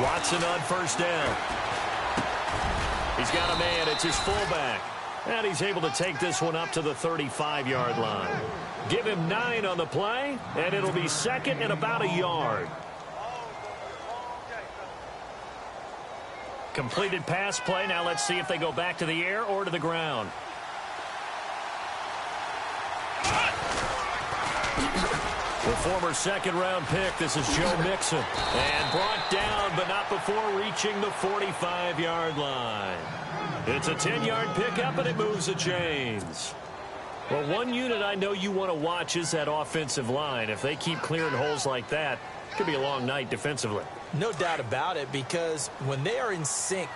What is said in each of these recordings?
Watson on first down. He's got a man. It's his fullback. And he's able to take this one up to the 35-yard line. Give him 9 on the play, and it'll be second and about a yard. Completed pass play. Now let's see if they go back to the air or to the ground. The former second-round pick, this is Joe Mixon. And brought down, but not before reaching the 45-yard line. It's a 10-yard pickup, and it moves the chains. Well, one unit I know you want to watch is that offensive line. If they keep clearing holes like that, it could be a long night defensively. No doubt about it, because when they are in sync,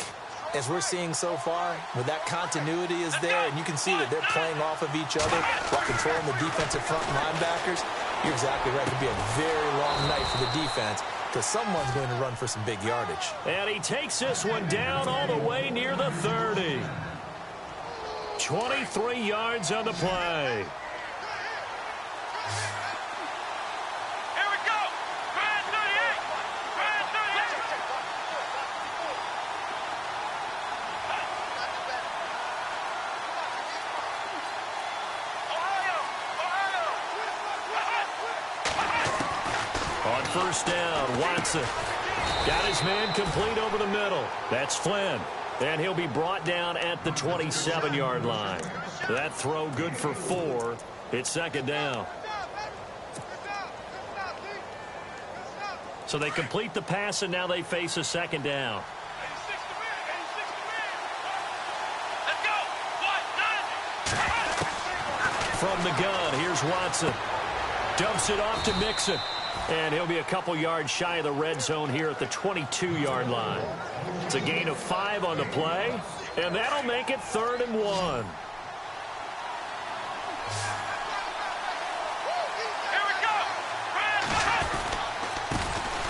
as we're seeing so far, where that continuity is there, and you can see that they're playing off of each other while controlling the defensive front linebackers, you're exactly right. It could be a very long night for the defense because someone's going to run for some big yardage. And he takes this one down all the way near the 30. 23 yards on the play. First down, Watson. Got his man complete over the middle. That's Flynn. And he'll be brought down at the 27-yard line. That throw good for 4. It's second down. So they complete the pass, and now they face a second down. From the gun, here's Watson. Dumps it off to Mixon. And he'll be a couple yards shy of the red zone here at the 22-yard line. It's a gain of 5 on the play, and that'll make it 3rd and 1.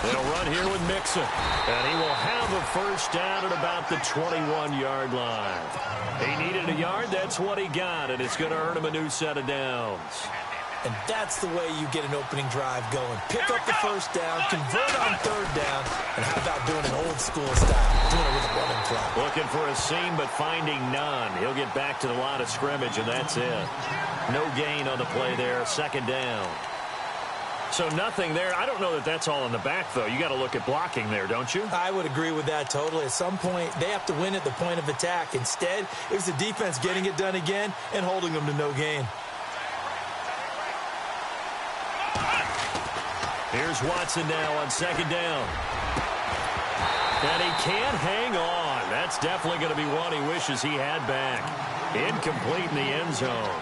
They'll run here with Mixon, and he will have a first down at about the 21-yard line. He needed a yard. That's what he got, and it's going to earn him a new set of downs. And that's the way you get an opening drive going. Pick up the first down, convert on 3rd down, and how about doing an old-school style, doing it with a running play. Looking for a seam, but finding none. He'll get back to the line of scrimmage, and that's it. No gain on the play there, second down. So nothing there. I don't know that that's all in the back, though. You got to look at blocking there, don't you? I would agree with that totally. At some point, they have to win at the point of attack. Instead, it was the defense getting it done again and holding them to no gain. Here's Watson now on second down. And he can't hang on. That's definitely going to be one he wishes he had back. Incomplete in the end zone.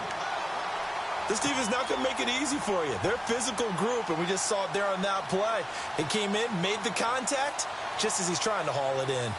This defense is not going to make it easy for you. They're a physical group, and we just saw it there on that play. He came in, made the contact, just as he's trying to haul it in.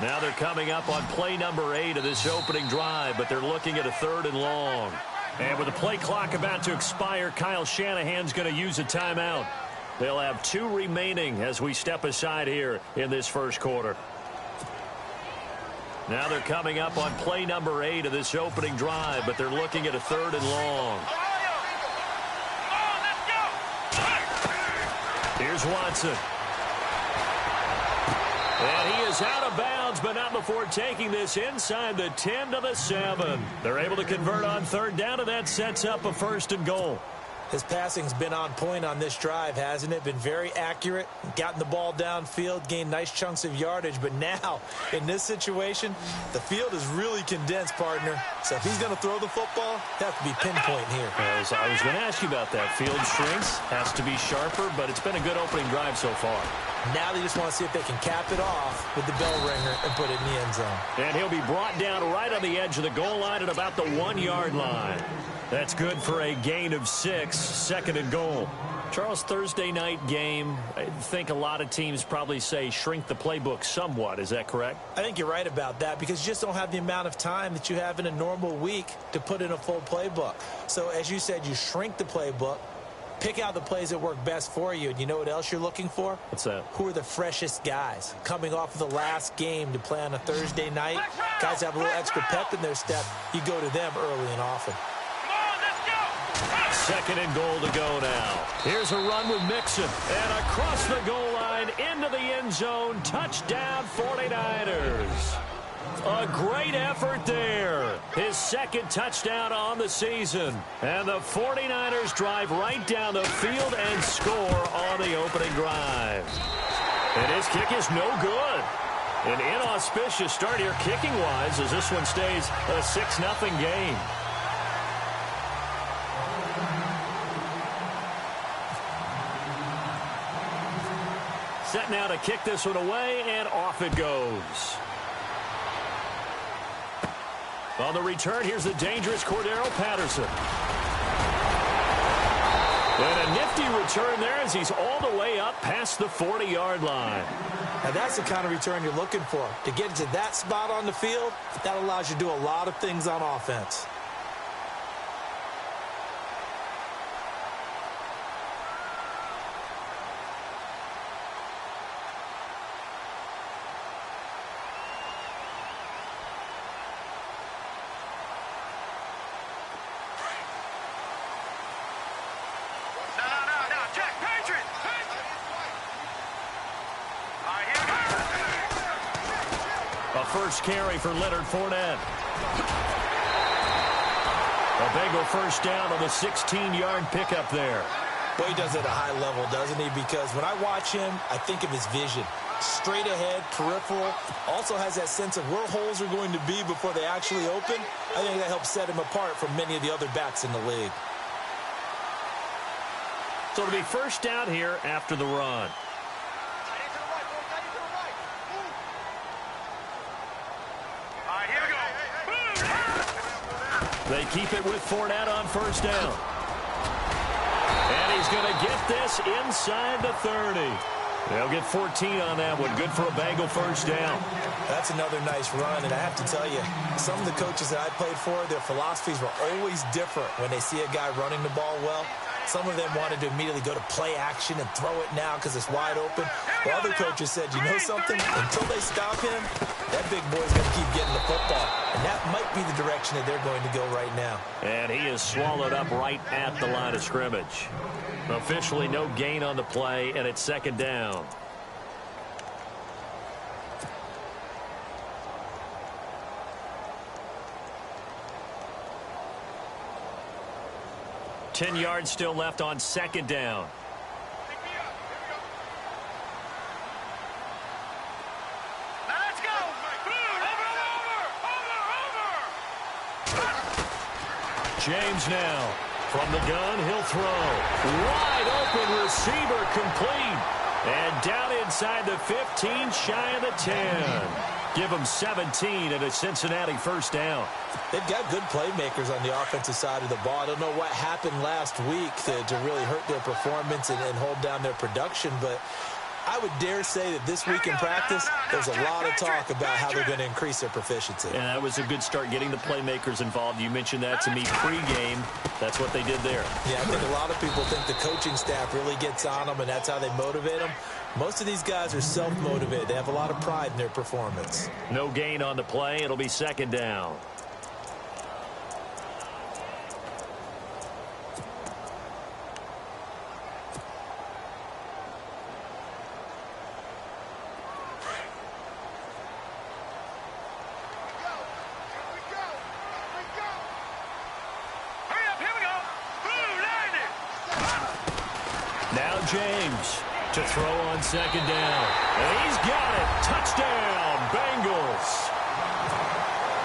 Now they're coming up on play number 8 of this opening drive, but they're looking at a 3rd and long. And with the play clock about to expire, Kyle Shanahan's going to use a timeout. They'll have 2 remaining as we step aside here in this first quarter. Now they're coming up on play number 8 of this opening drive, but they're looking at a 3rd and long. Here's Watson. And he is out of bounds, but not before taking this inside the 10 to the 7. They're able to convert on 3rd down, and that sets up a 1st and goal. His passing's been on point on this drive, hasn't it? Been very accurate, gotten the ball downfield, gained nice chunks of yardage. But now, in this situation, the field is really condensed, partner. So if he's going to throw the football, it has to be pinpoint here. As I was going to ask you about that. Field strength has to be sharper, but it's been a good opening drive so far. Now they just want to see if they can cap it off with the bell ringer and put it in the end zone. And he'll be brought down right on the edge of the goal line at about the 1-yard line. That's good for a gain of 6, 2nd and goal. Charles, Thursday night game, I think a lot of teams probably say shrink the playbook somewhat. Is that correct? I think you're right about that because you just don't have the amount of time that you have in a normal week to put in a full playbook. So, as you said, you shrink the playbook, pick out the plays that work best for you, and you know what else you're looking for? What's that? Who are the freshest guys coming off of the last game to play on a Thursday night? Guys have a little extra pep in their step. You go to them early and often. Second and goal to go now. Here's a run with Mixon. And across the goal line into the end zone. Touchdown 49ers. A great effort there. His second touchdown on the season. And the 49ers drive right down the field and score on the opening drive. And his kick is no good. An inauspicious start here kicking-wise as this one stays a 6-0 game. Set now to kick this one away, and off it goes. On the return, here's the dangerous Cordero Patterson. And a nifty return there as he's all the way up past the 40-yard line. Now that's the kind of return you're looking for. To get to that spot on the field, that allows you to do a lot of things on offense. First carry for Leonard Fournette. A Bengal first down on the 16-yard pickup there. Well, he does it at a high level, doesn't he? Because when I watch him, I think of his vision. Straight ahead, peripheral. Also has that sense of where holes are going to be before they actually open. I think that helps set him apart from many of the other backs in the league. So it'll be first down here after the run. They keep it with Fournette on first down. And he's going to get this inside the 30. They'll get 14 on that one. Good for a Bengal first down. That's another nice run, and I have to tell you, some of the coaches that I played for, their philosophies were always different when they see a guy running the ball well. Some of them wanted to immediately go to play action and throw it now because it's wide open. While other coaches said, you know something? Until they stop him, that big boy's going to keep getting the football. And that might be the direction that they're going to go right now. And he is swallowed up right at the line of scrimmage. Officially no gain on the play, and it's second down. Ten yards still left on second down. Let's go! James now from the gun, he'll throw. Wide open receiver complete. And down inside the 15, shy of the 10. Give them 17 and a Cincinnati first down. They've got good playmakers on the offensive side of the ball. I don't know what happened last week to really hurt their performance and hold down their production, but I would dare say that this week in practice, there's a lot of talk about how they're going to increase their proficiency. And that was a good start, getting the playmakers involved. You mentioned that to me pregame. That's what they did there. Yeah, I think a lot of people think the coaching staff really gets on them, and that's how they motivate them. Most of these guys are self-motivated. They have a lot of pride in their performance. No gain on the play. It'll be second down. James to throw on second down. And he's got it. Touchdown, Bengals.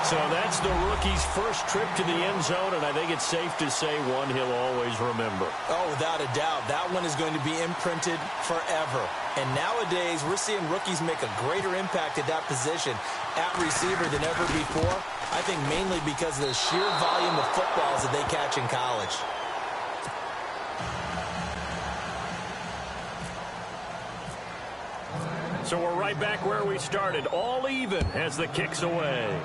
So that's the rookie's first trip to the end zone, and I think it's safe to say one he'll always remember. Oh, without a doubt. That one is going to be imprinted forever. And nowadays, we're seeing rookies make a greater impact at that position at receiver than ever before. I think mainly because of the sheer volume of footballs that they catch in college. So we're right back where we started, all even as the kick's away.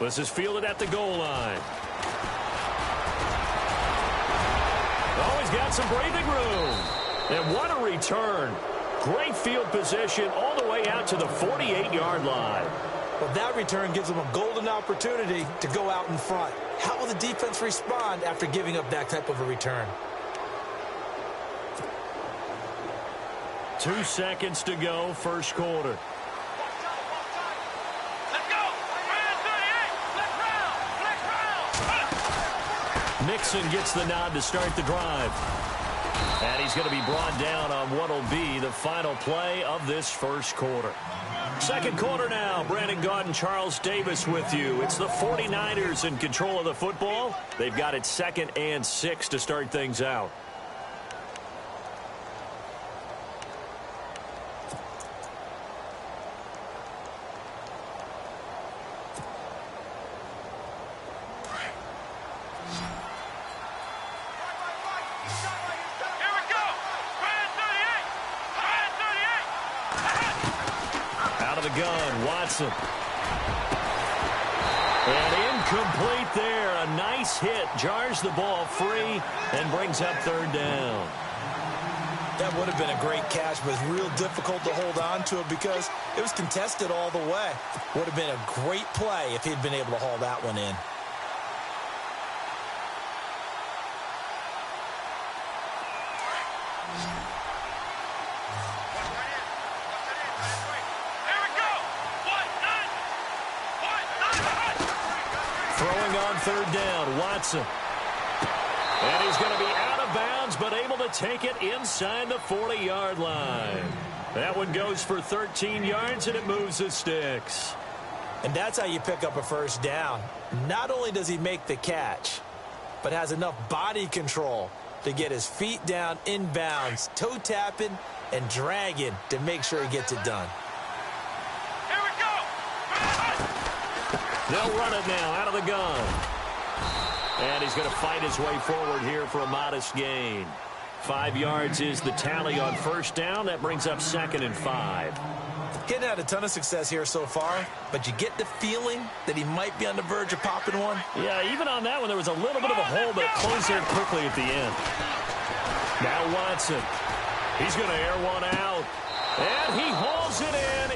This is fielded at the goal line. Oh, he's got some breathing room. And what a return. Great field position all the way out to the 48-yard line. Well, that return gives them a golden opportunity to go out in front. How will the defense respond after giving up that type of a return? 2 seconds to go, first quarter. Let's go. Round 38. Let's round. Mixon gets the nod to start the drive. And he's going to be brought down on what will be the final play of this first quarter. Second quarter now. Brandon Gaudin, Charles Davis with you. It's the 49ers in control of the football. They've got it 2nd and 6 to start things out. Watson. And incomplete there. A nice hit. Jars the ball free and brings up third down. That would have been a great catch, but it's real difficult to hold on to it because it was contested all the way. Would have been a great play if he'd been able to haul that one in. Third down, Watson. And he's going to be out of bounds, but able to take it inside the 40-yard line. That one goes for 13 yards, and it moves the sticks. And that's how you pick up a first down. Not only does he make the catch, but has enough body control to get his feet down inbounds, toe tapping and dragging to make sure he gets it done. Here we go. They'll run it now out of the gun. And he's going to fight his way forward here for a modest gain. 5 yards is the tally on first down. That brings up 2nd and 5. Getting had a ton of success here so far, but you get the feeling that he might be on the verge of popping one. Yeah, even on that one, there was a little bit of a hole, but it closed there quickly at the end. Now Watson. He's going to air one out. And he hauls it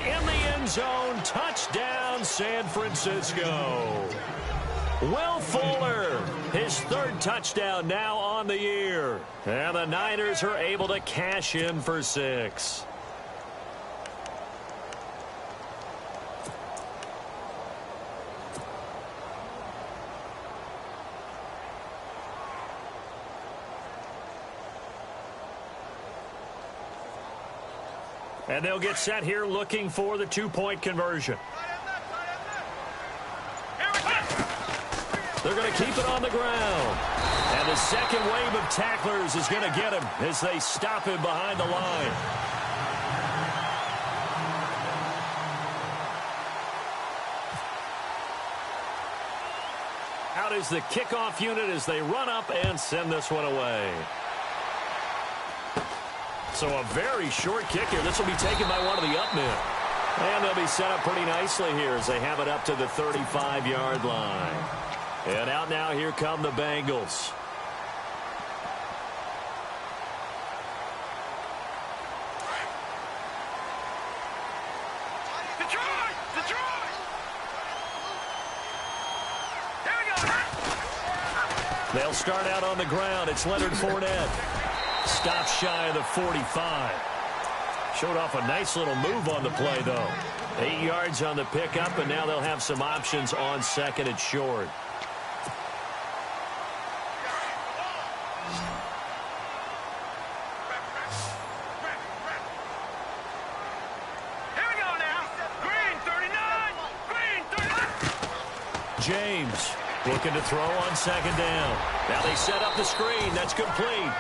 in the end zone. Touchdown, San Francisco. Will Fuller, his 3rd touchdown now on the year. And the Niners are able to cash in for 6. And they'll get set here looking for the 2-point conversion. They're going to keep it on the ground. And the second wave of tacklers is going to get him as they stop him behind the line. Out is the kickoff unit as they run up and send this one away. So a very short kick here. This will be taken by one of the up men. And they'll be set up pretty nicely here as they have it up to the 35-yard line. And out now, here come the Bengals. Detroit! Detroit! Here we go. They'll start out on the ground. It's Leonard Fournette. Stops shy of the 45. Showed off a nice little move on the play, though. 8 yards on the pickup, and now they'll have some options on 2nd and short. James looking to throw on 2nd down. Now they set up the screen. That's complete.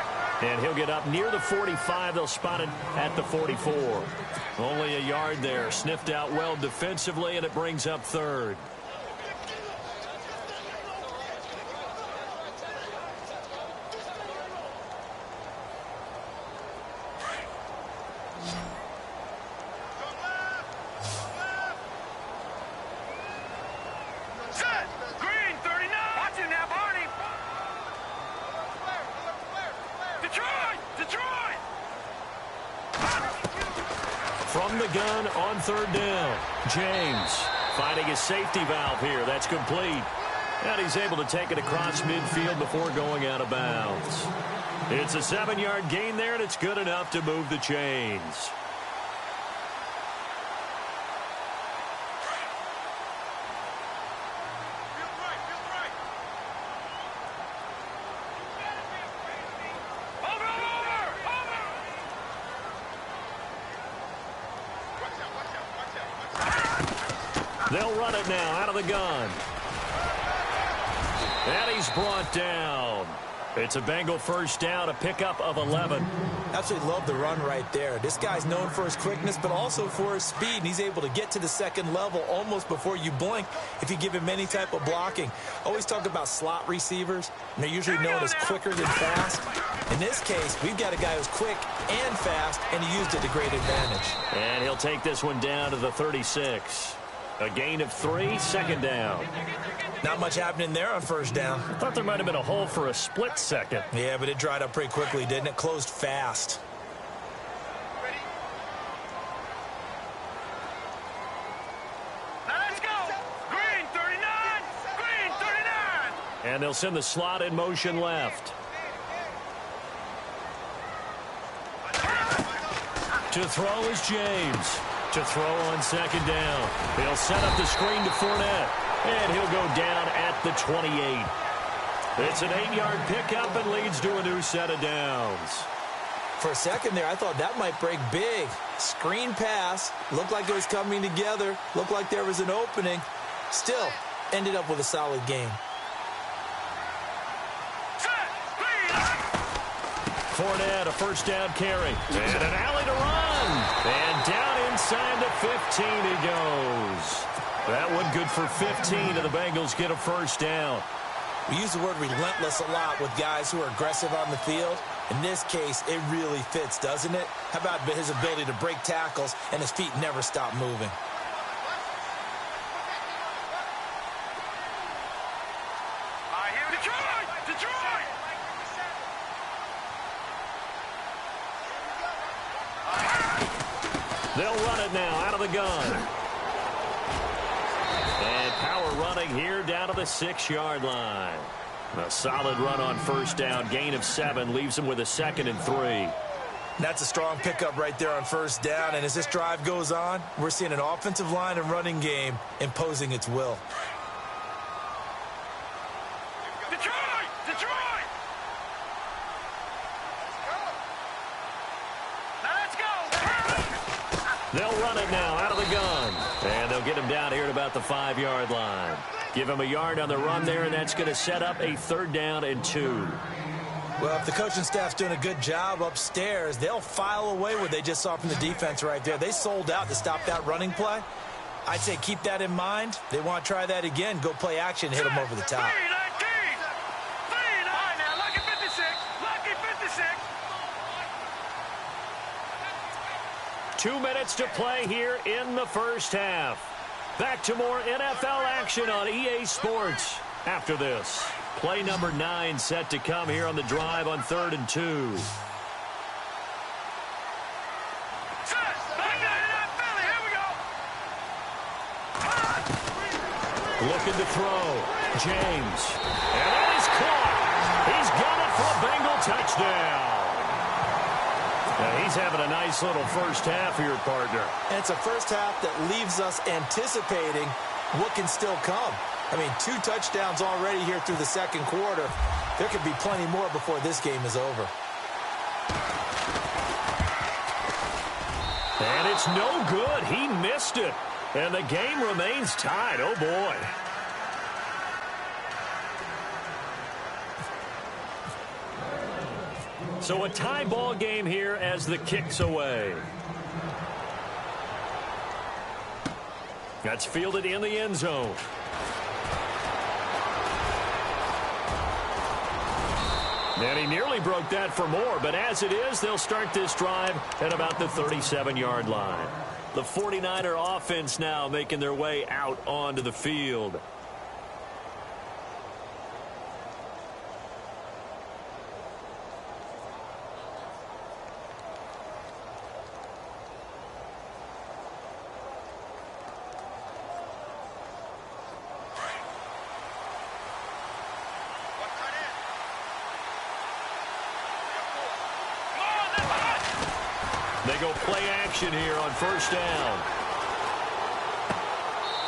And he'll get up near the 45. They'll spot it at the 44. Only a yard there. Sniffed out well defensively, and it brings up 3rd. from the gun on third down. James finding his safety valve here. That's complete. And he's able to take it across midfield before going out of bounds. It's a 7-yard gain there, and it's good enough to move the chains. They'll run it now out of the gun. And he's brought down. It's a Bengal first down, a pickup of 11. Absolutely love the run right there. This guy's known for his quickness, but also for his speed. And he's able to get to the second level almost before you blink if you give him any type of blocking. Always talk about slot receivers, and they're usually known as quicker than fast. In this case, we've got a guy who's quick and fast, and he used it to great advantage. And he'll take this one down to the 36. A gain of 3, second down. Not much happening there on first down. Thought there might have been a hole for a split second. Yeah, but it dried up pretty quickly, didn't it? Closed fast. Now let's go. Green 39. Green 39. And they'll send the slot in motion left. To throw is James. To throw on second down. He'll set up the screen to Fournette. And he'll go down at the 28. It's an 8-yard pickup and leads to a new set of downs. For a second there, I thought that might break big. Screen pass. Looked like it was coming together. Looked like there was an opening. Still, ended up with a solid game. Fournette, a first down carry. And an alley to run. And down inside the 15 he goes. That one good for 15, and the Bengals get a first down. We use the word relentless a lot with guys who are aggressive on the field. In this case, it really fits, doesn't it? How about his ability to break tackles and his feet never stop moving? Detroit! They'll run it now out of the gun. And power running here down to the 6-yard line. A solid run on first down. Gain of 7 leaves him with a 2nd and 3. That's a strong pickup right there on first down. And as this drive goes on, we're seeing an offensive line and running game imposing its will. Detroit! Now let's go. They'll run it now out of the gun. And they'll get him down here at about the 5-yard line. Give him a yard on the run there, and that's going to set up a 3rd down and 2. Well, if the coaching staff's doing a good job upstairs, they'll file away what they just saw from the defense right there. They sold out to stop that running play. I'd say keep that in mind. They want to try that again. Go play action, hit them over the top. 2 minutes to play here in the first half. Back to more NFL action on EA Sports after this. Play number 9 set to come here on the drive on 3rd and 2. Looking to throw. James. And that is caught. He's got it for a Bengal touchdown. Now he's having a nice little first half here, partner. And it's a first half that leaves us anticipating what can still come. I mean, 2 touchdowns already here through the second quarter. There could be plenty more before this game is over. And it's no good. He missed it. And the game remains tied. Oh, boy. So a tie ball game here as the kick's away. That's fielded in the end zone. And he nearly broke that for more, but as it is, they'll start this drive at about the 37-yard line. The 49er offense now making their way out onto the field. They go play action here on first down.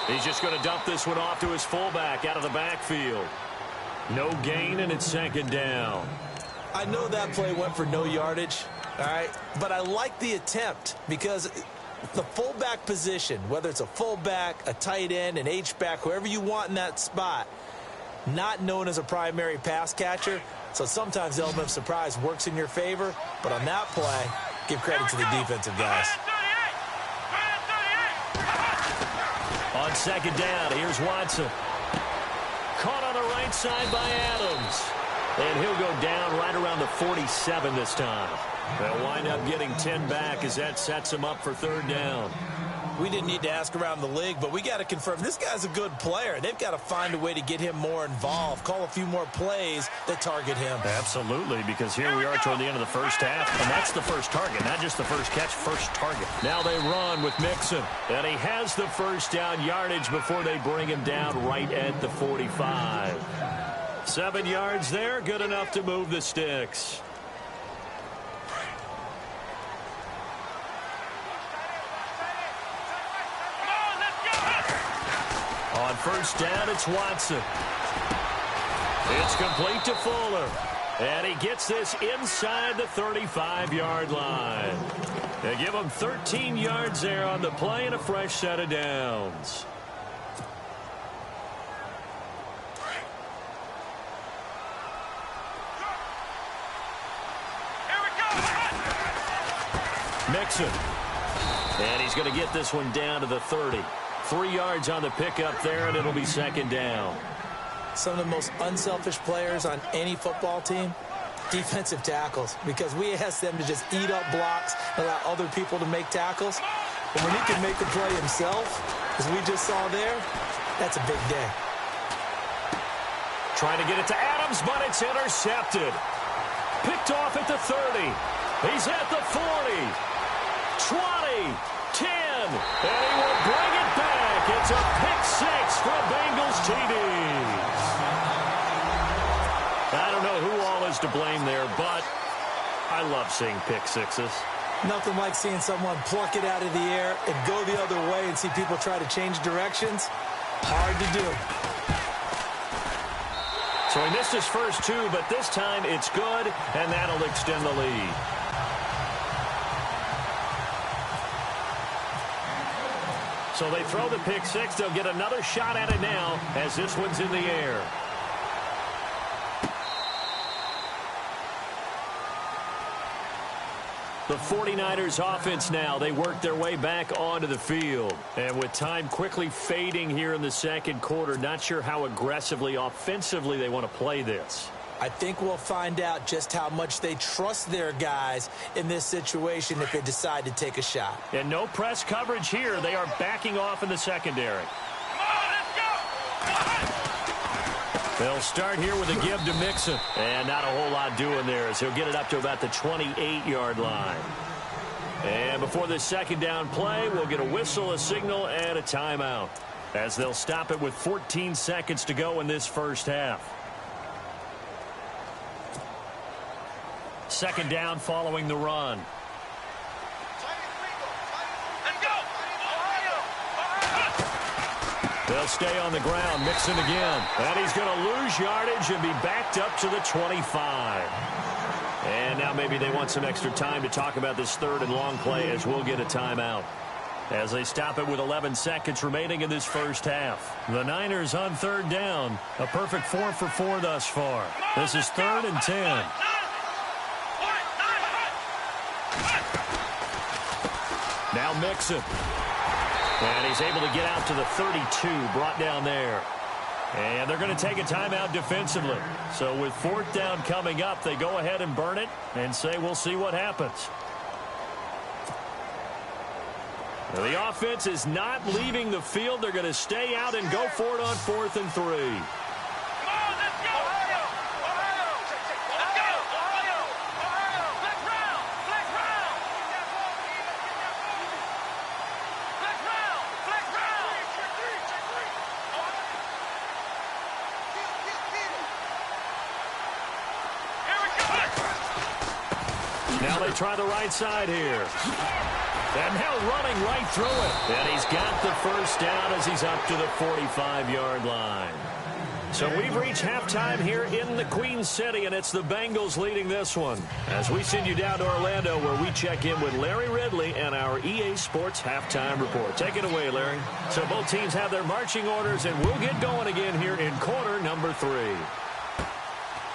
He's just going to dump this one off to his fullback out of the backfield. No gain, and it's second down. I know that play went for no yardage, all right, but I like the attempt because the fullback position, whether it's a fullback, a tight end, an H-back, whoever you want in that spot, not known as a primary pass catcher, so sometimes the element of surprise works in your favor, but on that play, give credit to the defensive guys. On second down, here's Watson. Caught on the right side by Adams. And he'll go down right around the 47 this time. They'll wind up getting 10 back as that sets him up for third down. We didn't need to ask around the league, but we got to confirm this guy's a good player. They've got to find a way to get him more involved, call a few more plays that target him. Absolutely, because here we are toward the end of the first half, and that's the first target, not just the first catch, first target. Now they run with Mixon, and he has the first down yardage before they bring him down right at the 45. 7 yards there, good enough to move the sticks. On first down, it's Watson. It's complete to Fuller. And he gets this inside the 35-yard line. They give him 13 yards there on the play and a fresh set of downs. Mixon. And he's going to get this one down to the 30. 3 yards on the pickup there, and it'll be second down. Some of the most unselfish players on any football team, defensive tackles, because we ask them to just eat up blocks, allow other people to make tackles. But when he can make the play himself, as we just saw there, that's a big day. Trying to get it to Adams, but it's intercepted. Picked off at the 30. He's at the 40. 20. 10, and he will bring it back. It's a pick six for Bengals TDs. I don't know who all is to blame there, but I love seeing pick sixes. Nothing like seeing someone pluck it out of the air and go the other way and see people try to change directions. Hard to do. So he missed his first two, but this time it's good, and that'll extend the lead. So they throw the pick six. They'll get another shot at it now as this one's in the air. The 49ers offense now. They work their way back onto the field. And with time quickly fading here in the second quarter, not sure how aggressively, offensively they want to play this. I think we'll find out just how much they trust their guys in this situation if they decide to take a shot. And no press coverage here. They are backing off in the secondary. They'll start here with a give to Mixon. And not a whole lot doing there as he'll get it up to about the 28-yard line. And before this second down play, we'll get a whistle, a signal, and a timeout as they'll stop it with 14 seconds to go in this first half. Second down following the run. They'll stay on the ground. Mixon again. And he's going to lose yardage and be backed up to the 25. And now maybe they want some extra time to talk about this third and long play as we'll get a timeout. As they stop it with 11 seconds remaining in this first half. The Niners on third down. A perfect 4 for 4 thus far. This is 3rd and 10. Now Mixon. And he's able to get out to the 32, brought down there. And they're going to take a timeout defensively. So with 4th down coming up, they go ahead and burn it and say we'll see what happens. Now, the offense is not leaving the field. They're going to stay out and go for it on 4th and 3. Now they try the right side here. And now running right through it. And he's got the first down as he's up to the 45-yard line. So we've reached halftime here in the Queen City, and it's the Bengals leading this one. As we send you down to Orlando, where we check in with Larry Ridley and our EA Sports Halftime Report. Take it away, Larry. So both teams have their marching orders, and we'll get going again here in quarter number 3.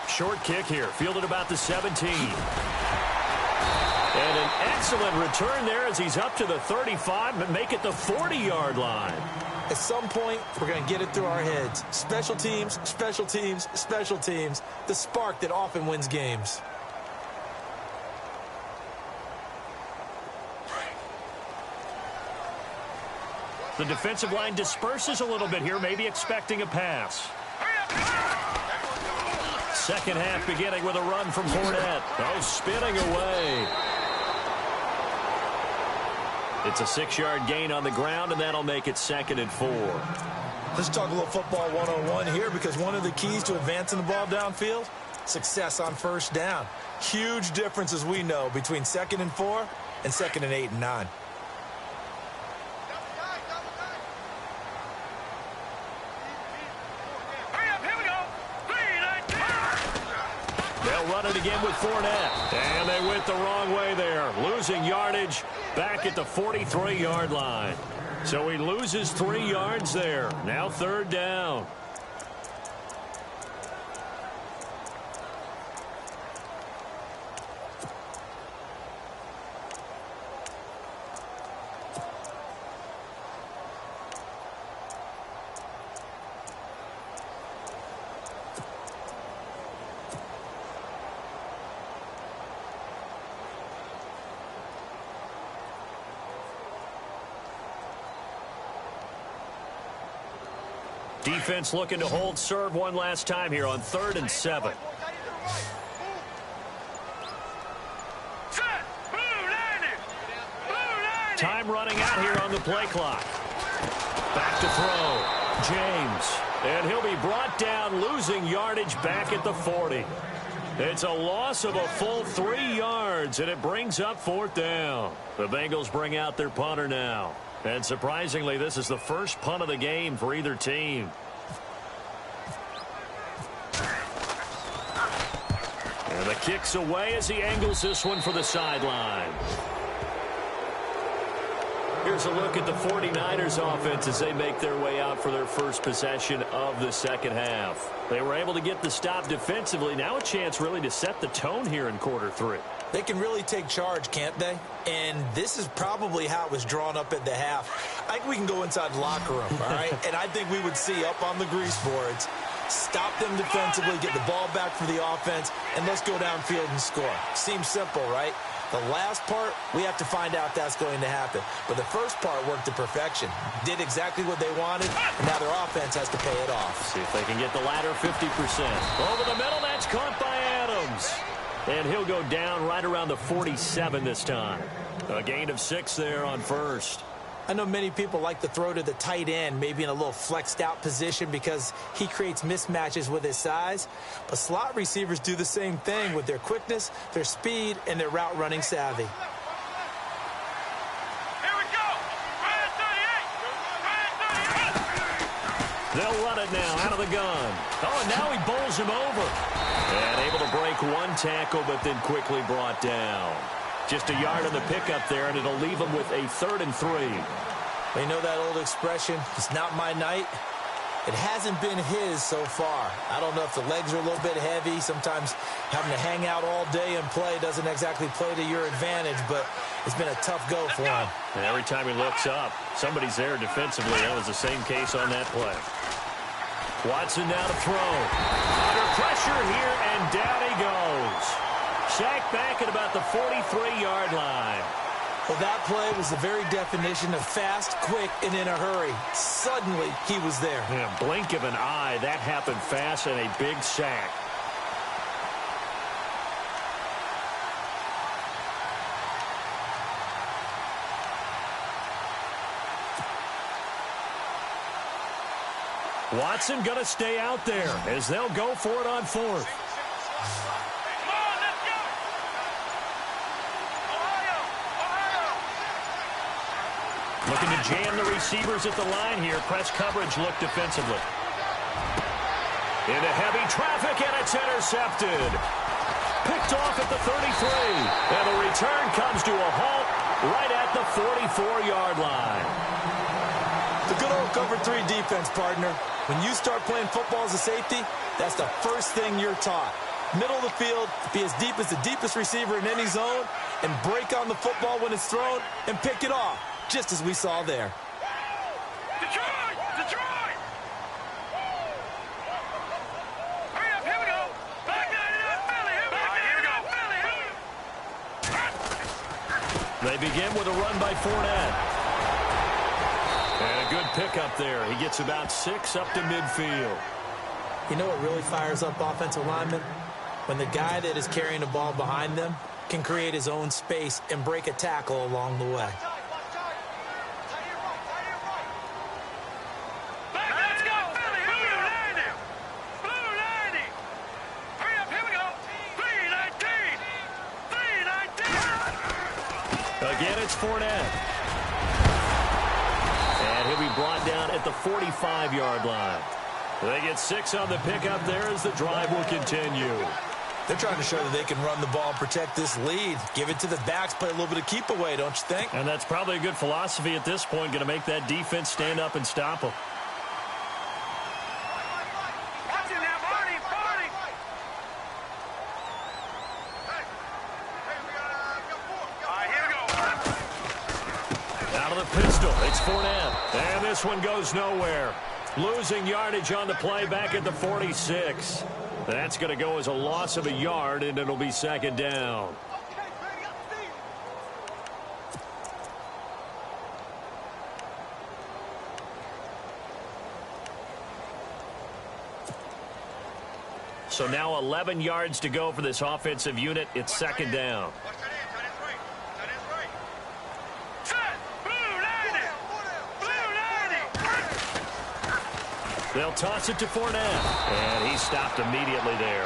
Short kick here, fielded about the 17. And an excellent return there as he's up to the 35, but make it the 40-yard line. At some point, we're going to get it through our heads. Special teams, special teams, special teams. The spark that often wins games. The defensive line disperses a little bit here, maybe expecting a pass. Second half beginning with a run from Fournette. Oh, spinning away. It's a 6-yard gain on the ground, and that'll make it 2nd and 4. Let's talk a little football 101 here, because one of the keys to advancing the ball downfield, success on first down. Huge difference, as we know, between 2nd and 4 and 2nd and 8 and 9. Run it again with Fournette. And they went the wrong way there. Losing yardage back at the 43-yard line. So he loses 3 yards there. Now 3rd down. Defense looking to hold serve one last time here on 3rd and 7. Time running out here on the play clock. Back to throw. James. And he'll be brought down, losing yardage back at the 40. It's a loss of a full 3 yards, and it brings up 4th down. The Bengals bring out their punter now. And surprisingly, this is the first punt of the game for either team. And the kick's away as he angles this one for the sideline. Here's a look at the 49ers offense as they make their way out for their first possession of the second half. They were able to get the stop defensively. Now a chance really to set the tone here in quarter 3. They can really take charge, can't they? And this is probably how it was drawn up at the half. I think we can go inside the locker room, all right? And I think we would see up on the grease boards, stop them defensively, get the ball back for the offense, and let's go downfield and score. Seems simple, right? The last part, we have to find out that's going to happen. But the first part worked to perfection. Did exactly what they wanted, and now their offense has to pay it off. See if they can get the latter 50%. Over the middle, that's caught by Adams. And he'll go down right around the 47 this time. A gain of 6 there on first. I know many people like to throw to the tight end, maybe in a little flexed out position because he creates mismatches with his size. But slot receivers do the same thing with their quickness, their speed, and their route running savvy. Here we go. Red 38. They'll run it now out of the gun. Oh, and now he bowls him over. And able to break one tackle, but then quickly brought down. Just a yard on the pickup there, and it'll leave him with a 3rd and 3. They know that old expression, it's not my night. It hasn't been his so far. I don't know if the legs are a little bit heavy. Sometimes having to hang out all day and play doesn't exactly play to your advantage, but it's been a tough go for him. And every time he looks up, somebody's there defensively. That was the same case on that play. Watson now to throw. Under pressure here, and down he goes. Sacked back at about the 43-yard line. Well, that play was the very definition of fast, quick, and in a hurry. Suddenly, he was there. Yeah, blink of an eye, that happened fast, and a big sack. Watson going to stay out there as they'll go for it on 4th. Looking to jam the receivers at the line here. Press coverage look defensively. Into heavy traffic, and it's intercepted. Picked off at the 33. And the return comes to a halt right at the 44-yard line. The good old cover 3 defense, partner. When you start playing football as a safety, that's the first thing you're taught. Middle of the field, be as deep as the deepest receiver in any zone, and break on the football when it's thrown, and pick it off, just as we saw there. Detroit! Detroit! Hurry up, here we go! Back down to Philly! Here we go! Philly! They begin with a run by Fournette. And a good pickup there. He gets about 6 up to midfield. You know what really fires up offensive linemen? When the guy that is carrying the ball behind them can create his own space and break a tackle along the way. Let's go, Philly! Blue 90! Blue 90! Hurry up, here we go! 319! 319! Again, it's Fournette. And he'll be brought down at the 45-yard line. They get 6 on the pickup there as the drive will continue. They're trying to show that they can run the ball and protect this lead. Give it to the backs, play a little bit of keep away, don't you think? And that's probably a good philosophy at this point, going to make that defense stand up and stop them. Watch it now, Barney! Barney! All right, here we go. Out of the pistol, it's Fournette. And this one goes nowhere. Losing yardage on the play back at the 46. That's going to go as a loss of a yard, and it'll be second down. So now 11 yards to go for this offensive unit. It's second down. They'll toss it to Fournette, and he stopped immediately there.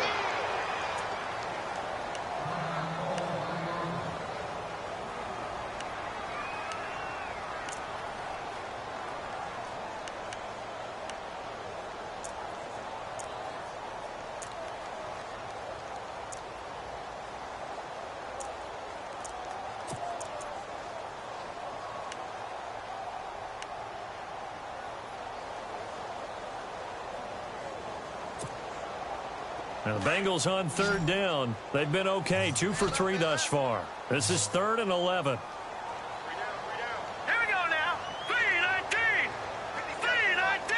Now the Bengals on third down. They've been okay, 2 for 3 thus far. This is 3rd and 11. Here we go now. 319. 319.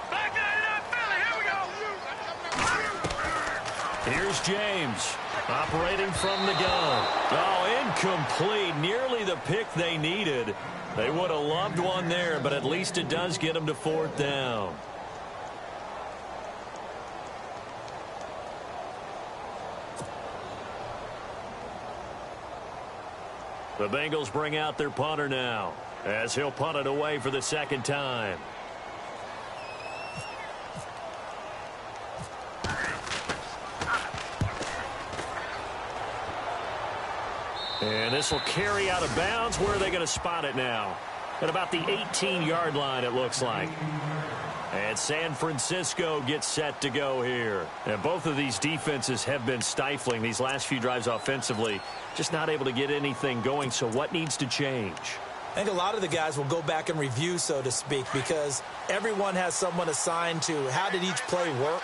Back down to Philly. Here we go. Here's James operating from the gun. Oh, incomplete. Nearly the pick they needed. They would have loved one there, but at least it does get them to 4th down. The Bengals bring out their punter now, as he'll punt it away for the second time. And this will carry out of bounds. Where are they going to spot it now? At about the 18-yard line, it looks like. And San Francisco gets set to go here. And both of these defenses have been stifling these last few drives offensively. Just not able to get anything going. So what needs to change? I think a lot of the guys will go back and review, so to speak, because everyone has someone assigned to how did each play work.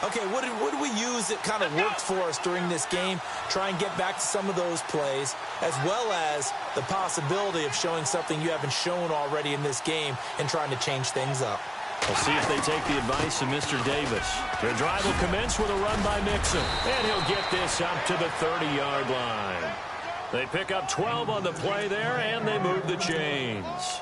Okay, what did we use that kind of worked for us during this game? Try and get back to some of those plays, as well as the possibility of showing something you haven't shown already in this game and trying to change things up. We'll see if they take the advice of Mr. Davis. The drive will commence with a run by Mixon, and he'll get this up to the 30-yard line. They pick up 12 on the play there, and they move the chains.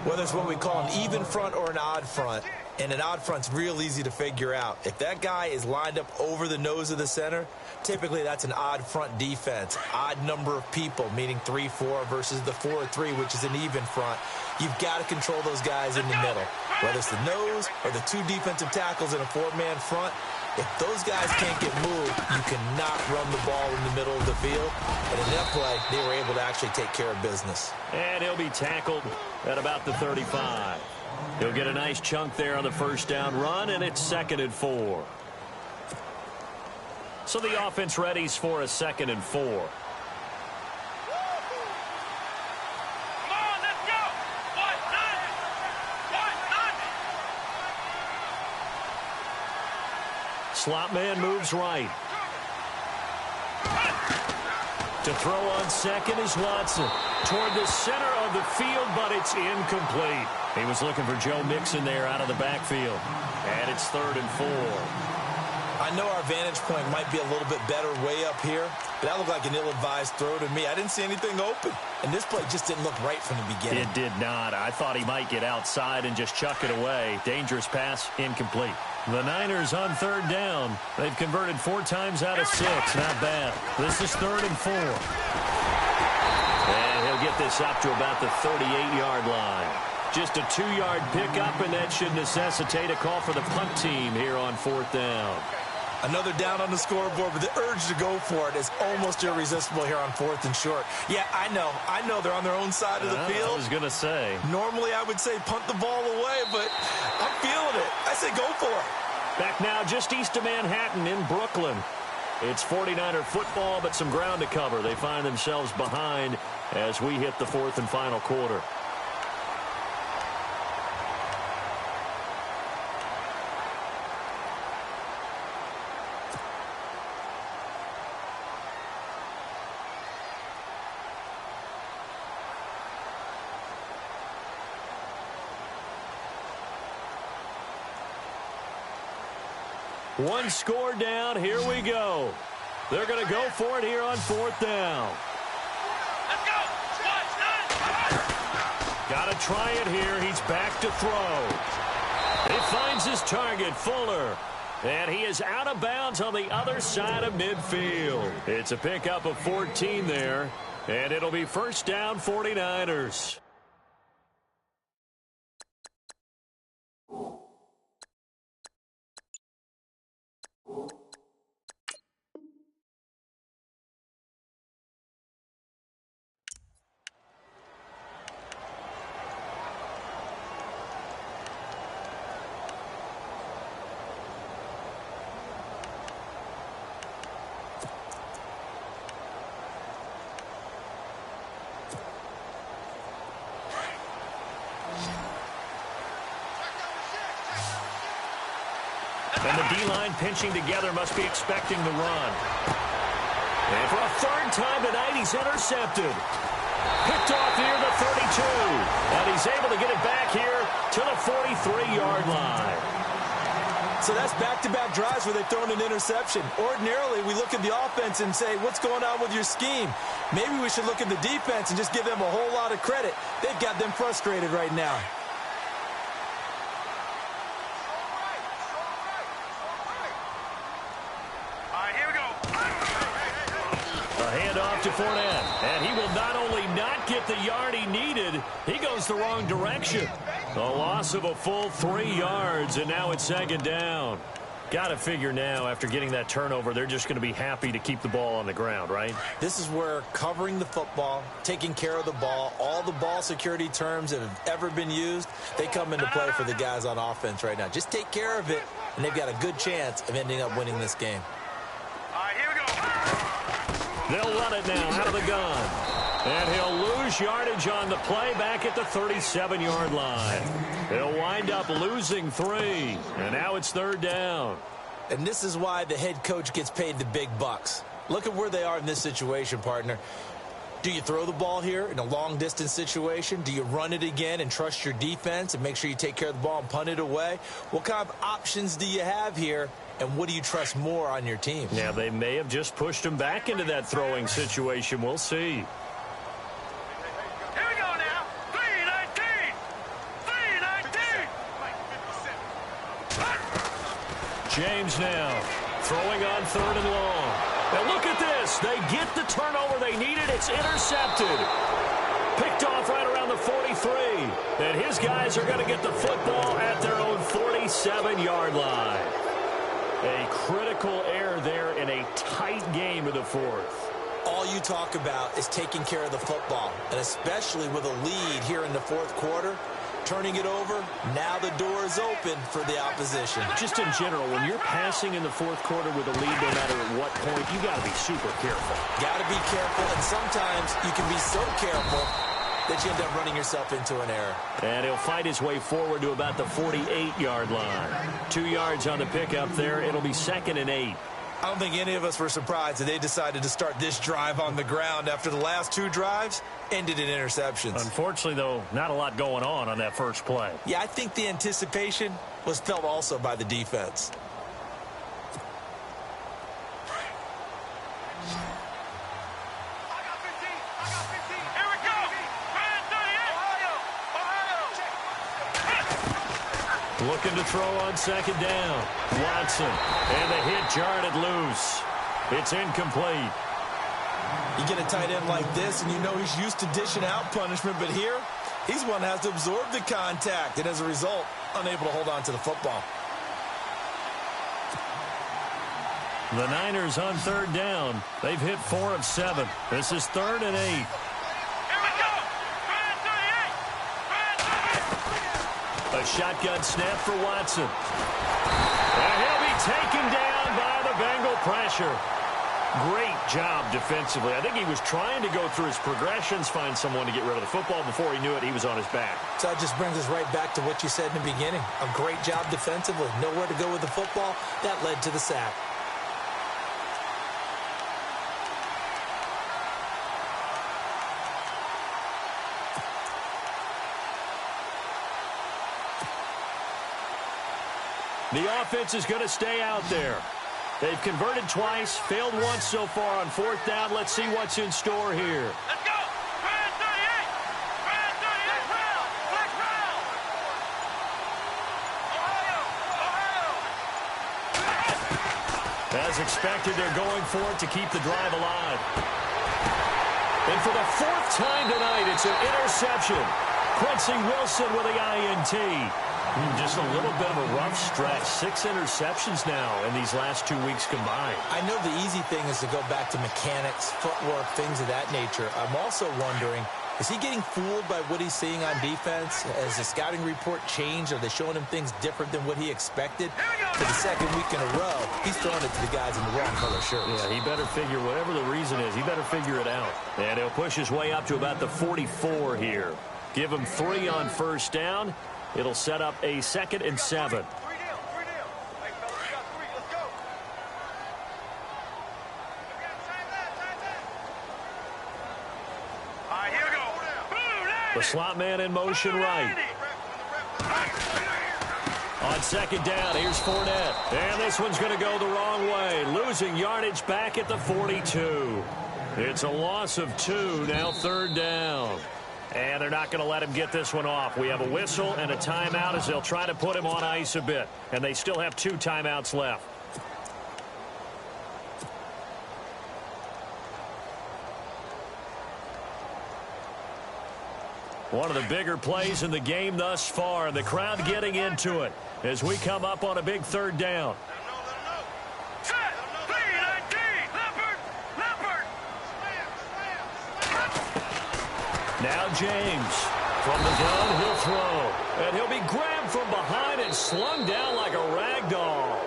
Whether it's what we call an even front or an odd front, And an odd front's real easy to figure out. If that guy is lined up over the nose of the center, typically that's an odd front defense. Odd number of people, meaning 3-4 versus the 4-3, which is an even front. You've got to control those guys in the middle. Whether it's the nose or the two defensive tackles in a four-man front, if those guys can't get moved, you cannot run the ball in the middle of the field. And in that play, they were able to actually take care of business. And he'll be tackled at about the 35. He'll get a nice chunk there on the first down run, and it's 2nd and 4. So the offense readies for a 2nd and 4. Come on, let's go. What's nothing? What's nothing? Slot man moves right. To throw on second is Watson. Toward the center of the field, but it's incomplete. He was looking for Joe Mixon there out of the backfield. And it's 3rd and 4. I know our vantage point might be a little bit better way up here, but that looked like an ill-advised throw to me. I didn't see anything open, and this play just didn't look right from the beginning. It did not. I thought he might get outside and just chuck it away. Dangerous pass, incomplete. The Niners on 3rd down. They've converted 4 times out of 6. Not bad. This is 3rd and 4. And he'll get this up to about the 38-yard line. Just a 2-yard pickup, and that should necessitate a call for the punt team here on 4th down. Another down on the scoreboard, but the urge to go for it is almost irresistible here on 4th and short. Yeah, I know they're on their own side of the field. I was going to say. Normally I would say punt the ball away, but I'm feeling it. I say go for it. Back now just east of Manhattan in Brooklyn. It's 49er football, but some ground to cover. They find themselves behind as we hit the 4th and final quarter. One score down. Here we go. They're going to go for it here on 4th down. Let's go. What's nothing? Got to try it here. He's back to throw. He finds his target, Fuller. And he is out of bounds on the other side of midfield. It's a pickup of 14 there. And it'll be 1st down, 49ers. And the D-line pinching together must be expecting the run. And for a 3rd time tonight, he's intercepted. Picked off near the 32. And he's able to get it back here to the 43-yard line. So that's back-to-back drives where they've thrown an interception. Ordinarily, we look at the offense and say, what's going on with your scheme? Maybe we should look at the defense and just give them a whole lot of credit. They've got them frustrated right now. To Fournette, and he will not only not get the yard he needed, he goes the wrong direction. A loss of a full 3 yards, and now it's 2nd down. Got to figure now, after getting that turnover, they're just going to be happy to keep the ball on the ground, right? This is where covering the football, taking care of the ball, all the ball security terms that have ever been used, they come into play for the guys on offense right now. Just take care of it, and they've got a good chance of ending up winning this game. All right, here we go. They'll run it now out of the gun. And he'll lose yardage on the play back at the 37-yard line. He'll wind up losing 3. And now it's 3rd down. And this is why the head coach gets paid the big bucks. Look at where they are in this situation, partner. Do you throw the ball here in a long-distance situation? Do you run it again and trust your defense and make sure you take care of the ball and punt it away? What kind of options do you have here? And what do you trust more on your team? Yeah, they may have just pushed him back into that throwing situation. We'll see. Here we go now. 3-19. 3-19. James now throwing on 3rd and long. And look at this. They get the turnover they needed. It's intercepted. Picked off right around the 43. And his guys are going to get the football at their own 47-yard line. A critical error there in a tight game in the 4th. All you talk about is taking care of the football, and especially with a lead here in the 4th quarter. Turning it over, now the door is open for the opposition. Just in general, when you're passing in the 4th quarter with a lead, no matter at what point, you got to be super careful. Got to be careful, and sometimes you can be so careful that you end up running yourself into an error. And he'll fight his way forward to about the 48-yard line. 2 yards on the pickup there. It'll be 2nd and 8. I don't think any of us were surprised that they decided to start this drive on the ground after the last 2 drives ended in interceptions. Unfortunately, though, not a lot going on that first play. Yeah, I think the anticipation was felt also by the defense. Looking to throw on 2nd down. Watson. And the hit jarred it loose. It's incomplete. You get a tight end like this, and you know he's used to dishing out punishment, but here, he's one that has to absorb the contact, and as a result, unable to hold on to the football. The Niners on 3rd down. They've hit 4 of 7. This is 3rd and 8. A shotgun snap for Watson. And he'll be taken down by the Bengal pressure. Great job defensively. I think he was trying to go through his progressions, find someone to get rid of the football. Before he knew it, he was on his back. So that just brings us right back to what you said in the beginning. A great job defensively. Nowhere to go with the football. That led to the sack. The offense is going to stay out there. They've converted twice, failed once so far on 4th down. Let's see what's in store here. Let's go! Brand 38! Brand 38! Round! Black round! Ohio! As expected, they're going for it to keep the drive alive. And for the 4th time tonight, it's an interception. Quincy Wilson with the INT. Just a little bit of a rough stretch. 6 interceptions now in these last 2 weeks combined. I know the easy thing is to go back to mechanics, footwork, things of that nature. I'm also wondering, is he getting fooled by what he's seeing on defense? Has the scouting report changed? Are they showing him things different than what he expected? For the 2nd week in a row, he's throwing it to the guys in the wrong color shirts. Yeah, he better figure, whatever the reason is, he better figure it out. And he'll push his way up to about the 44 here. Give him 3 on 1st down. It'll set up a 2nd and 7. 3 deal. Hey, fellas, we got 3. Let's go. All right, here we go. Blue, The slot man in motion right. On 2nd down, here's Fournette. And this one's going to go the wrong way. Losing yardage back at the 42. It's a loss of 2, now 3rd down. And they're not going to let him get this one off. We have a whistle and a timeout as they'll try to put him on ice a bit. And they still have 2 timeouts left. One of the bigger plays in the game thus far, and the crowd getting into it as we come up on a big 3rd down. set, P-19, Leopard. Now James from the gun, he'll throw. And he'll be grabbed from behind and slung down like a rag doll.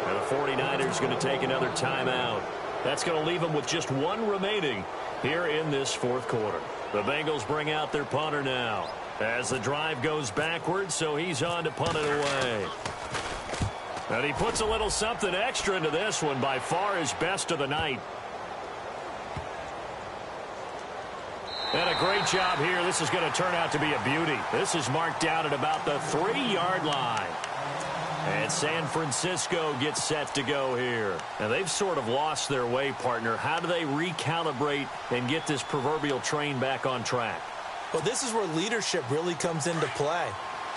And the 49ers going to take another timeout. That's going to leave them with just 1 remaining here in this 4th quarter. The Bengals bring out their punter now as the drive goes backwards, so he's on to punt it away. And he puts a little something extra into this one, by far his best of the night. And a great job here. This is going to turn out to be a beauty. This is marked out at about the 3-yard line. And San Francisco gets set to go here. And they've sort of lost their way, partner. How do they recalibrate and get this proverbial train back on track? Well, this is where leadership really comes into play.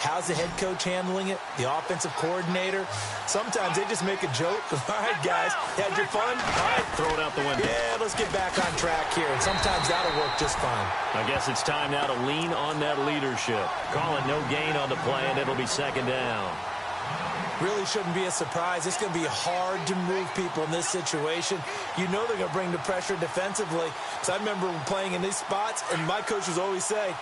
How's the head coach handling it? The offensive coordinator? Sometimes they just make a joke. All right, guys, had your fun? All right. Throw it out the window. Yeah, let's get back on track here. And sometimes that'll work just fine. I guess it's time now to lean on that leadership. Call it no gain on the play, and it'll be second down. Really shouldn't be a surprise. It's going to be hard to move people in this situation. You know they're going to bring the pressure defensively. Because I remember playing in these spots, and my coaches always say,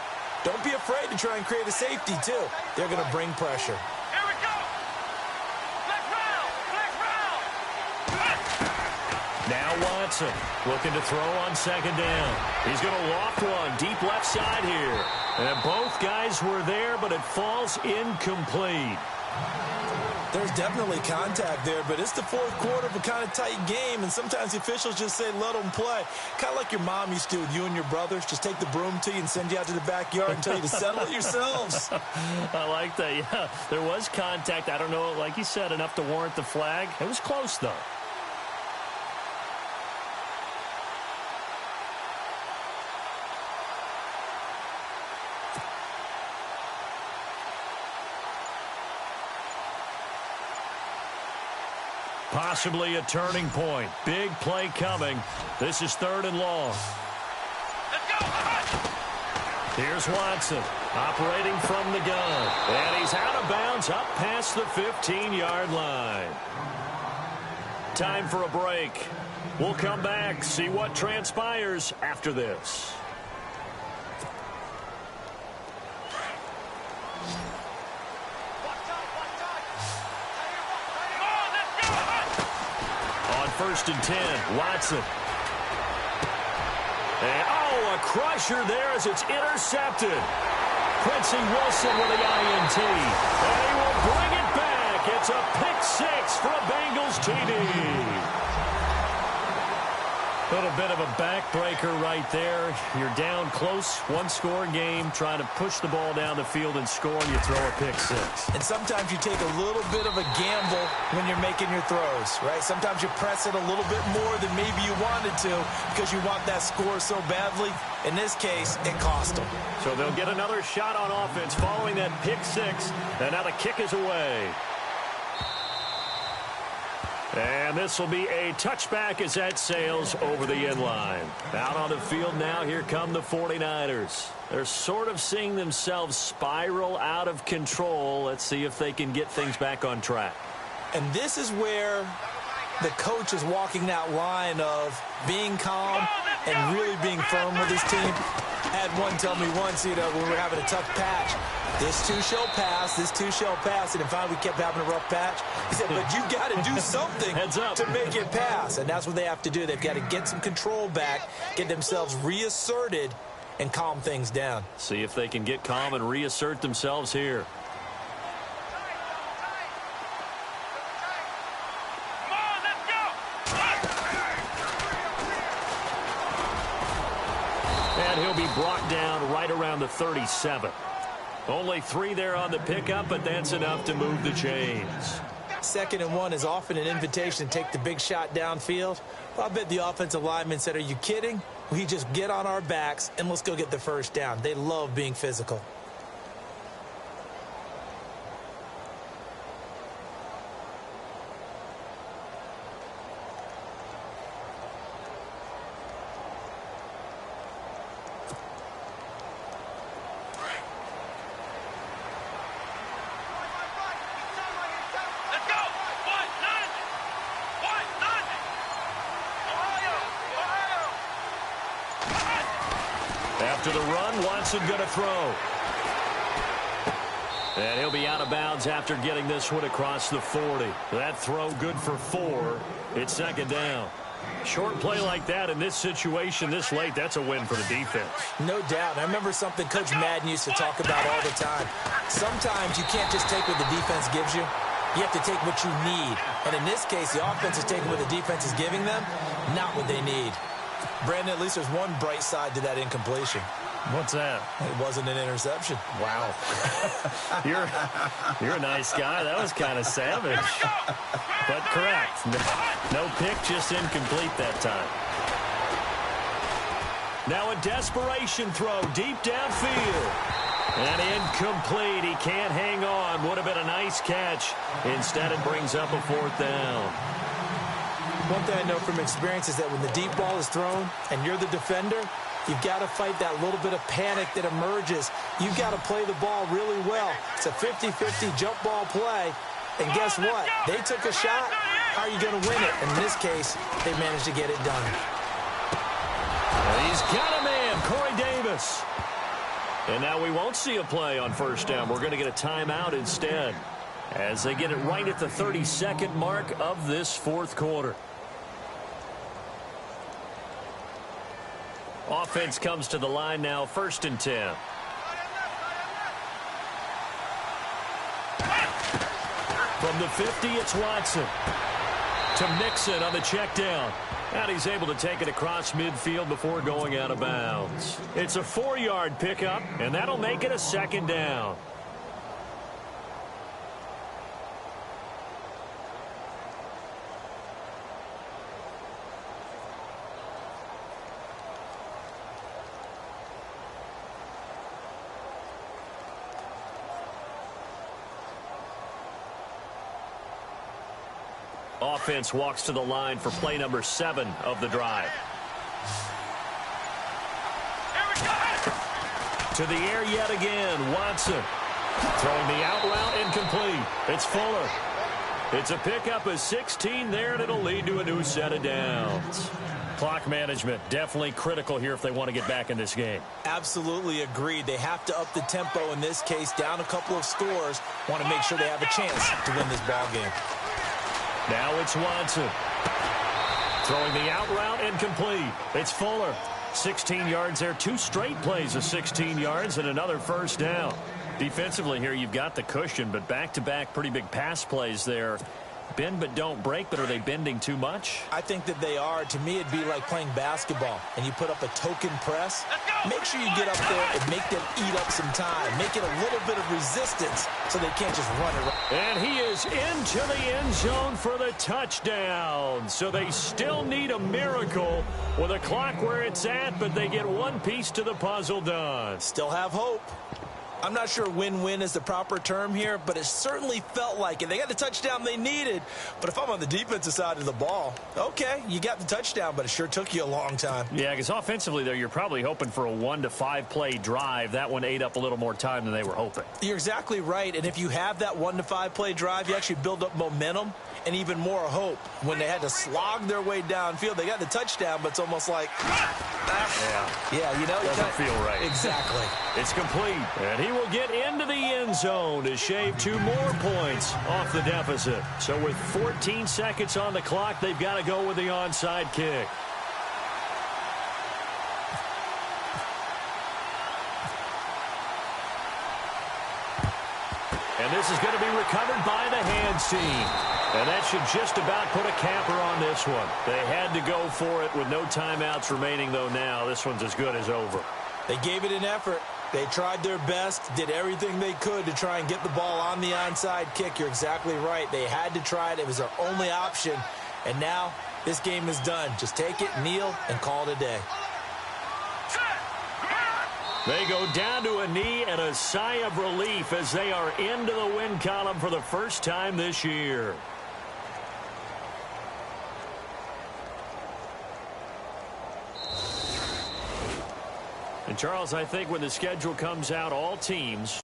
don't be afraid to try and create a safety, too. They're going to bring pressure. Here we go. Let's roll. Let's roll. Now Watson looking to throw on second down. He's going to loft one deep left side here. And both guys were there, but it falls incomplete. There's definitely contact there, but it's the fourth quarter of a kind of tight game, and sometimes the officials just say, let them play. Kind of like your mom used to do with you and your brothers. Just take the broom to you and send you out to the backyard and tell you to settle it yourselves. I like that, yeah. There was contact. I don't know, like you said, enough to warrant the flag. It was close, though. Possibly a turning point. Big play coming. This is 3rd and long. Let's go. Here's Watson operating from the gun. And he's out of bounds up past the 15-yard line. Time for a break. We'll come back, see what transpires after this. On 1st and 10, Watson. And, a crusher there as it's intercepted. Quincy Wilson with the INT. And he will bring it back. It's a pick six for a Bengals TD. A little bit of a backbreaker right there. You're down close, one-score game, trying to push the ball down the field and score, and you throw a pick six. And sometimes you take a little bit of a gamble when you're making your throws, right? Sometimes you press it a little bit more than maybe you wanted to because you want that score so badly. In this case, it cost them. So they'll get another shot on offense following that pick six, and now the kick is away. And this will be a touchback as that sails over the end line. Out on the field now, here come the 49ers. They're sort of seeing themselves spiral out of control. Let's see if they can get things back on track. And this is where the coach is walking that line of being calm and really being firm with his team. I had one tell me once, when we were having a tough patch, this too shall pass, this too shall pass. And finally we kept having a rough patch. He said, but you got to do something to make it pass. And that's what they have to do. They've got to get some control back, get themselves reasserted, and calm things down. See if they can get calm and reassert themselves here. And he'll be brought down right around the 37. Only 3 there on the pickup, but that's enough to move the chains. 2nd and 1 is often an invitation to take the big shot downfield. Well, I bet the offensive lineman said, are you kidding? We just get on our backs and let's go get the first down. They love being physical. After the run, Watson going to throw. And he'll be out of bounds after getting this one across the 40. That throw good for 4. It's 2nd down. Short play like that in this situation this late, that's a win for the defense. No doubt. I remember something Coach Madden used to talk about all the time. Sometimes you can't just take what the defense gives you. You have to take what you need. And in this case, the offense is taking what the defense is giving them, not what they need. Brandon, at least there's one bright side to that incompletion. What's that? It wasn't an interception. Wow. You're a nice guy. That was kind of savage. But correct. No pick, just incomplete that time. Now a desperation throw deep downfield. And incomplete. He can't hang on. Would have been a nice catch. Instead, it brings up a fourth down. One thing I know from experience is that when the deep ball is thrown and you're the defender, you've got to fight that little bit of panic that emerges. You've got to play the ball really well. It's a 50-50 jump ball play. And guess what? They took a shot. How are you going to win it? In this case, they managed to get it done. He's got a man, Corey Davis. And now we won't see a play on first down. We're going to get a timeout instead as they get it right at the 30-second mark of this fourth quarter. Offense comes to the line now, 1st and 10. From the 50, it's Watson. To Mixon on the check down. And he's able to take it across midfield before going out of bounds. It's a 4-yard pickup, and that'll make it a 2nd down. Offense walks to the line for play number 7 of the drive. To the air yet again, Watson. Throwing the out route incomplete. It's Fuller. It's a pickup of 16 there, and it'll lead to a new set of downs. Clock management, definitely critical here if they want to get back in this game. Absolutely agreed. They have to up the tempo in this case, down a couple of scores. Want to make sure they have a chance to win this ball game. Now it's Watson. Throwing the out route incomplete. It's Fuller. 16 yards there. 2 straight plays of 16 yards and another first down. Defensively here, you've got the cushion, but back-to-back pretty big pass plays there. Bend but don't break, but are they bending too much? I think that they are. To me, it'd be like playing basketball, and you put up a token press. Make sure you get up there and make them eat up some time. Make it a little bit of resistance so they can't just run it. And he is into the end zone for the touchdown. So they still need a miracle with a clock where it's at, but they get one piece to the puzzle done. Still have hope. I'm not sure win-win is the proper term here, but it certainly felt like it. They got the touchdown they needed, but if I'm on the defensive side of the ball, okay, you got the touchdown, but it sure took you a long time. Yeah, because offensively there, you're probably hoping for a 1 to 5 play drive. That one ate up a little more time than they were hoping. You're exactly right, and if you have that 1 to 5 play drive, you actually build up momentum and even more hope. When they had to slog their way downfield, they got the touchdown, but it's almost like, yeah, you know, doesn't feel right. Exactly. It's complete, and he will get into the end zone to shave 2 more points off the deficit. So with 14 seconds on the clock, they've got to go with the onside kick. And this is going to be recovered by the hands team. And that should just about put a capper on this one. They had to go for it with no timeouts remaining, though now this one's as good as over. They gave it an effort. They tried their best, did everything they could to try and get the ball on the onside kick. You're exactly right. They had to try it. It was their only option. And now this game is done. Just take it, kneel, and call it a day. They go down to a knee and a sigh of relief as they are into the win column for the first time this year. And Charles, I think when the schedule comes out, all teams